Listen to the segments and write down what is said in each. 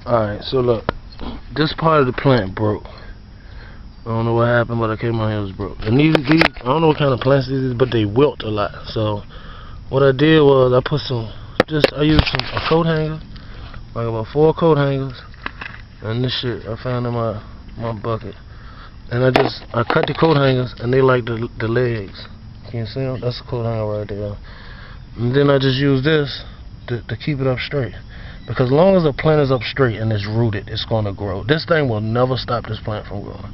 Alright, so look, this part of the plant broke. I don't know what happened, but I came out here, it was broke. And these, I don't know what kind of plants these is, but they wilt a lot. So what I did was I put I used a coat hanger, like about 4 coat hangers, and this shit I found in my bucket. And I cut the coat hangers, and they like the legs. Can you see them? That's a coat hanger right there. And then I just use this to keep it up straight. Because as long as the plant is up straight and it's rooted, it's going to grow. This thing will never stop this plant from growing.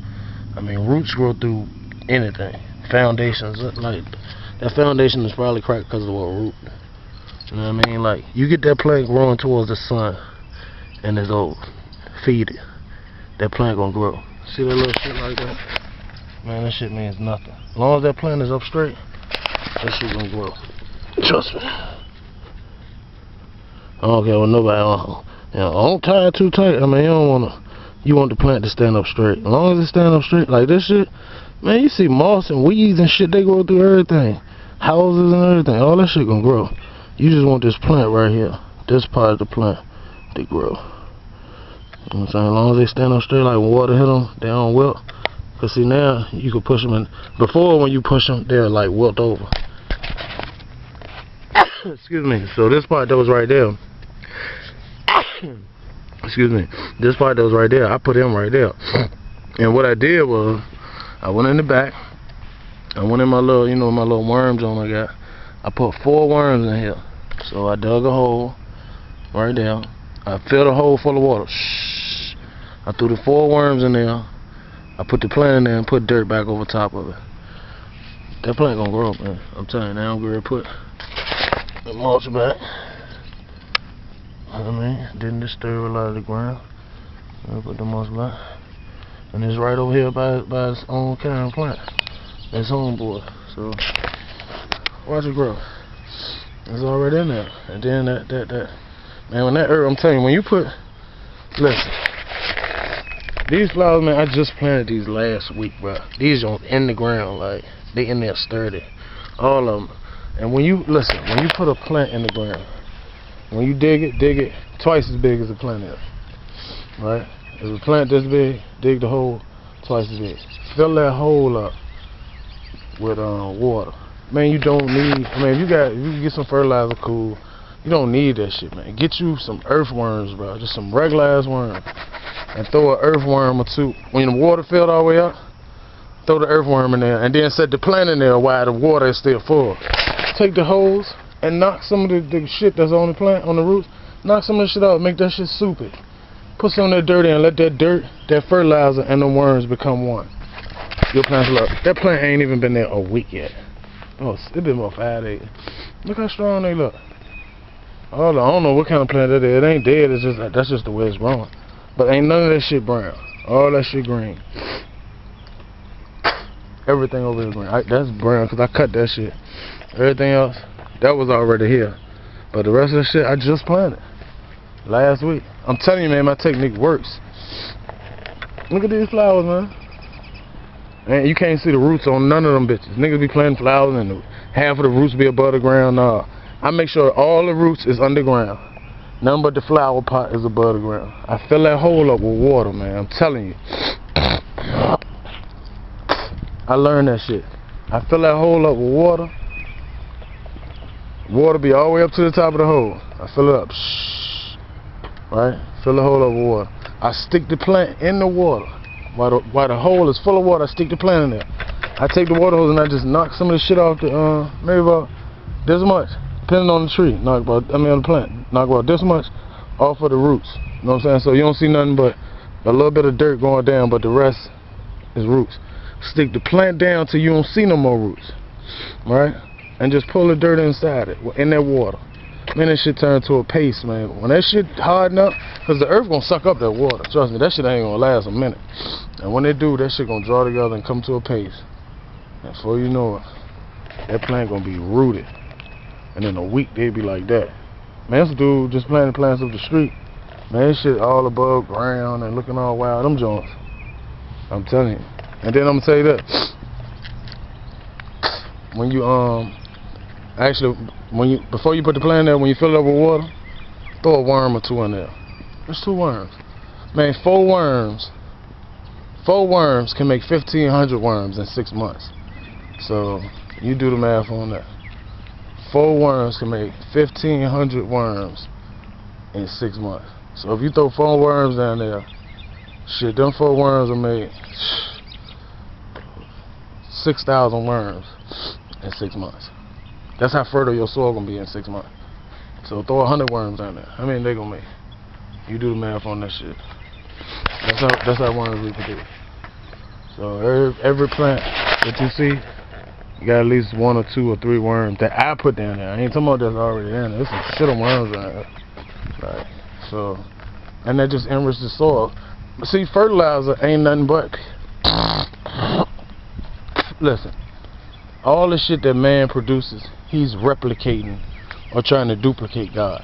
I mean, roots grow through anything. Foundations, like, that foundation is probably cracked because of what root. You know what I mean? Like, you get that plant growing towards the sun, and it's old. Feed it. That plant going to grow. See that little shit like that? Man, that shit means nothing. As long as that plant is up straight, that shit going to grow. Trust me. I don't care what nobody, don't tie it too tight. I mean, you want the plant to stand up straight. As long as it stand up straight, like this shit, man, you see moss and weeds and shit, they grow through everything. Houses and everything, all that shit gonna grow. You just want this plant right here, this part of the plant, to grow. You know what I'm saying? As long as they stand up straight, like when water hit them, they don't wilt. Cause see now, you can push them in. Before when you push them, they're like wilt over. Excuse me. So this part that was right there. Excuse me. This part that was right there, I put him right there. And what I did was, I went in the back. I went in my little, my little worm zone I got. I put 4 worms in here. So I dug a hole right there. I filled a hole full of water. Shh. I threw the 4 worms in there. I put the plant in there and put dirt back over top of it. That plant gonna grow up, man. I'm telling you, now I'm gonna put the mulch back. You know what I mean? Didn't disturb a lot of the ground. I put the mulch back. And it's right over here by its own kind of plant. It's homeboy. So watch it grow. It's already in there. And then that man, when that herb, I'm telling you, when you put, listen, these flowers, man, I just planted these last week, bro. These are in the ground, like, they in there sturdy. All of them. And when you put a plant in the ground, when you dig it twice as big as the plant is. Right? If a plant this big, dig the hole twice as big. Fill that hole up with water. Man, you don't need, if you can get some fertilizer, cool. You don't need that shit, man. Get you some earthworms, bro. Just some regular ass worms. And throw an earthworm or 2. When the water filled all the way up, throw the earthworm in there. And then set the plant in there while the water is still full. Take the hose and knock some of the shit that's on the plant, on the roots. Knock some of the shit out. Make that shit soupy. Put some of that dirt in. Let that dirt, that fertilizer, and the worms become one. Your plant's look. That plant ain't even been there a week yet. Oh, it been about 5 days. Look how strong they look. I don't know what kind of plant that is. It ain't dead. It's just that's just the way it's growing. But ain't none of that shit brown. All that shit green. Everything over here green. That's brown because I cut that shit. Everything else, that was already here. But the rest of the shit, I just planted last week. I'm telling you, man, my technique works. Look at these flowers, man. And you can't see the roots on none of them bitches. Niggas be planting flowers and half of the roots be above the ground. Nah, I make sure all the roots is underground. Nothing but the flower pot is above the ground. I fill that hole up with water, man. I'm telling you. I learned that shit. I fill that hole up with water. Water be all the way up to the top of the hole. I fill it up. Shh. Right? Fill the hole up with water. I stick the plant in the water. While the hole is full of water, I stick the plant in there. I take the water hose and I just knock some of the shit off the, maybe about this much. Depending on the tree. On the plant. Knock about this much off of the roots. You know what I'm saying? So you don't see nothing but a little bit of dirt going down, but the rest is roots. Stick the plant down till you don't see no more roots. Right? And just pull the dirt inside it, in that water. Man, that shit turn to a paste, man. When that shit harden up, because the earth gonna suck up that water. Trust me, that shit ain't gonna last a minute. And when they do, that shit gonna draw together and come to a paste. And before you know it, that plant gonna be rooted. And in a week, they be like that. Man, this dude just planting plants up the street. Man, this shit all above ground and looking all wild. Them joints. I'm telling you. And then I'm gonna tell you that. When you, before you put the plant in there, when you fill it up with water, throw a worm or 2 in there. It's 2 worms. Man, 4 worms. 4 worms can make 1,500 worms in 6 months. So you do the math on that. 4 worms can make 1,500 worms in 6 months. So if you throw 4 worms down there, shit, them 4 worms will make 6,000 worms in 6 months. That's how fertile your soil gonna be in 6 months. So throw 100 worms down there. How many they gonna make? You do the math on that shit. That's how worms reproduce. So every plant that you see, you got at least 1 or 2 or 3 worms that I put down there. I ain't talking about that's already in there. There's some shit of worms down there. Right. So, and that just enriches the soil. But see, fertilizer ain't nothing but. Listen, all the shit that man produces, he's replicating or trying to duplicate God.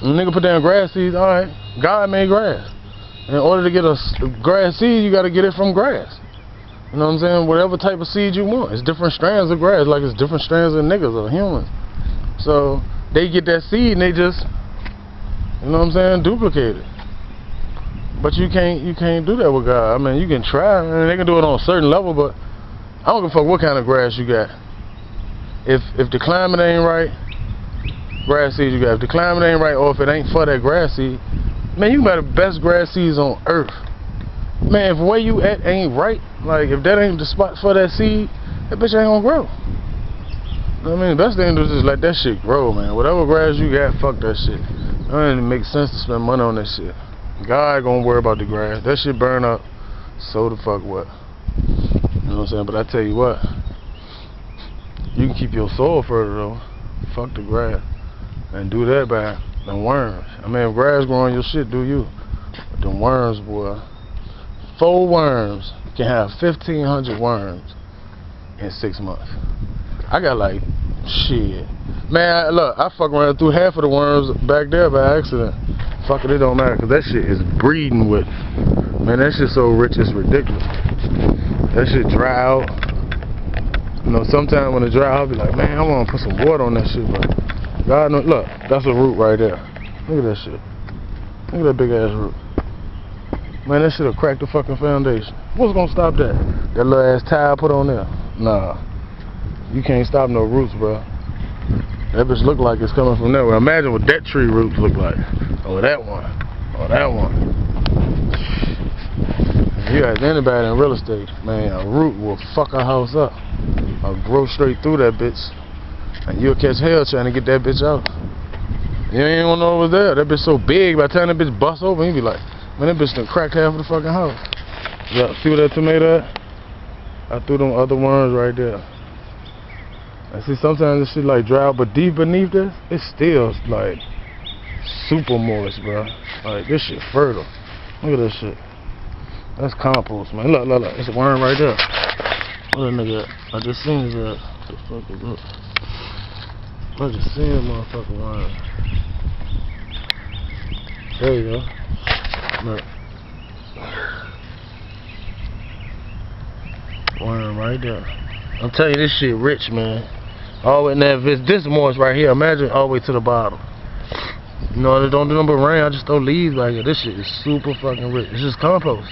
When a nigga put down grass seeds, alright, God made grass. In order to get a grass seed, you gotta get it from grass. You know what I'm saying? Whatever type of seed you want. It's different strands of grass, like it's different strands of niggas or humans. So they get that seed and they just, you know what I'm saying, duplicate it. But you can't do that with God. I mean, you can try, and they can do it on a certain level, but I don't give a fuck what kind of grass you got. If the climate ain't right, grass seeds you got. If the climate ain't right, or if it ain't for that grass seed, man, you got the best grass seeds on earth. Man, if where you at ain't right, like if that ain't the spot for that seed, that bitch ain't gonna grow. I mean, the best thing to do is just let that shit grow, man. Whatever grass you got, fuck that shit. It don't even make sense to spend money on that shit. God gonna worry about the grass. That shit burn up, so the fuck what? You know what I'm saying? But I tell you what, you can keep your soil fertile though. Fuck the grass. And do that by them worms. I mean, if grass growing your shit, do you? But them worms, boy. 4 worms can have 1,500 worms in 6 months. I got like, shit. Man, look, I fuck around through half of the worms back there by accident. Fuck it, it don't matter, because that shit is breeding with. Man, that shit so rich, it's ridiculous. That shit dry out. You know, sometimes when it dry out, I'll be like, man, I want to put some water on that shit, but God knows, look, that's a root right there. Look at that shit. Look at that big ass root. Man, that shit'll crack the fucking foundation. What's gonna stop that? That little ass tile put on there? Nah. You can't stop no roots, bro. That bitch look like it's coming from nowhere. Imagine what that tree roots look like. Or that one. Or that one. If you ask anybody in real estate, man, a root will fuck a house up. Or grow straight through that bitch. And you'll catch hell trying to get that bitch out. You ain't gonna know it was there. That bitch so big, by the time that bitch busts open, you be like, man, that bitch done cracked half of the fucking house. Yeah, see what that tomato at? I threw them other worms right there. And see, sometimes this shit like dry out, but deep beneath this, it's still like super moist, bro. Like, this shit fertile. Look at this shit. That's compost, man. Look, look, look. It's a worm right there. What a nigga, I just seen his ass. What the fuck is up? I just seen a motherfucking worm. There you go. Look. Worm right there. I'm telling you, this shit rich, man. All in that, this moist right here. Imagine all the way to the bottom. You know, they don't do nothing but rain. I just throw leaves right here. This shit is super fucking rich. It's just compost.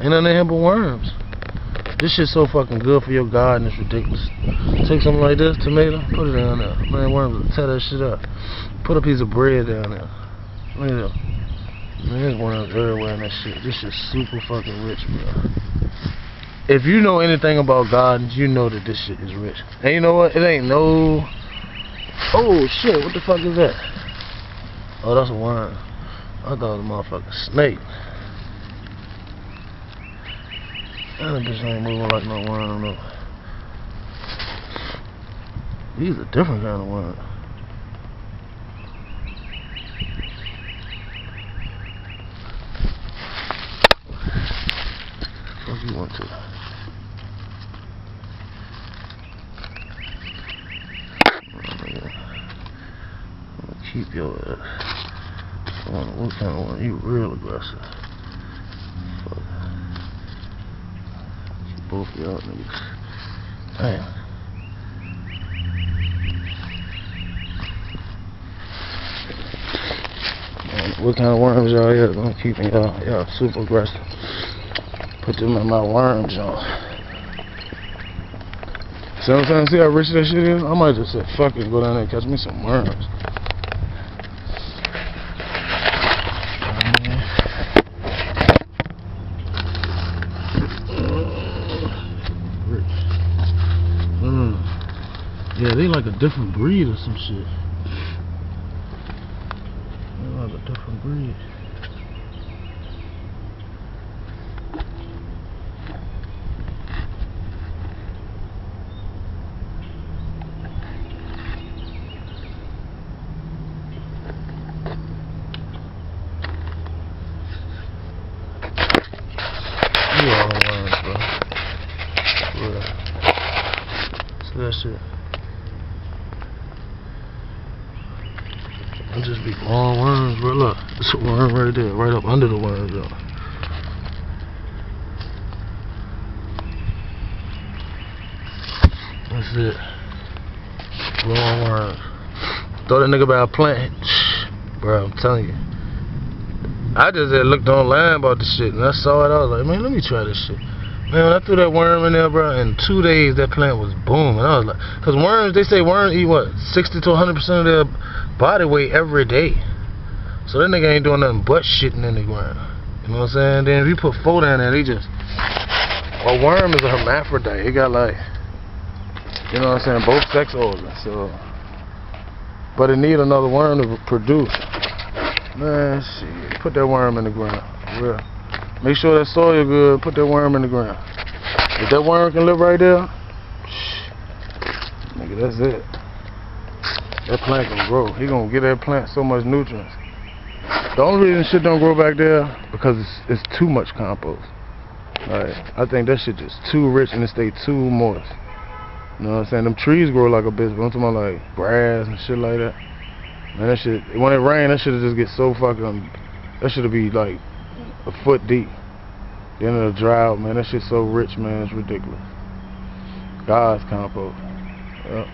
Ain't nothing in here but worms. This shit's so fucking good for your garden. It's ridiculous. Take something like this, tomato, put it down there. Man, worms will tear that shit up. Put a piece of bread down there. Look at that. Man, there's worms everywhere in that shit. This shit's super fucking rich, bro. If you know anything about gardens, you know that this shit is rich. And you know what? It ain't no... Oh, shit. What the fuck is that? Oh, that's a worm. I thought it was a motherfucking snake. That bitch ain't moving like no worm, no. These are different kind of worms. What you want to? Keep your ass. What kind of one? You real aggressive. Fuck. Keep both of y'all niggas. Damn. what kind of worms y'all is. I'm keeping y'all super aggressive. Put them in my worm jar. See what I'm saying? See how rich that shit is? I might just say fuck it, go down there and catch me some worms. Yeah, they like a different breed or some shit. They like a different breed. You all worms, bro. Yeah. See that shit. I'll just be all worms, bro. Look, it's a worm right there, right up under the worms, though. That's it. Raw worms. Throw that nigga by a plant. Bro, I'm telling you. I just had looked online about this shit and I saw it. I was like, man, let me try this shit. Man, when I threw that worm in there, bro, in 2 days that plant was booming. I was like, cause worms, they say worms eat what, 60 to 100% of their body weight every day. So that nigga ain't doing nothing but shitting in the ground. You know what I'm saying? Then if you put 4 down there, they just. A worm is a hermaphrodite. It got like, you know what I'm saying, both sex organs. So, but it need another worm to produce. Man, shit, put that worm in the ground. Yeah. Make sure that soil good. Put that worm in the ground. If that worm can live right there, nigga, that's it. That plant gonna grow. He gonna get that plant so much nutrients. The only reason shit don't grow back there because it's too much compost. Like, I think that shit just too rich and it stay too moist. You know what I'm saying? Them trees grow like a bitch, but I'm talking about like grass and shit like that. Man, that shit, when it rain, that shit just get so fucking, that shit'll be like a foot deep. Then it'll dry out, man. That shit's so rich, man. It's ridiculous. God's compost. Yep.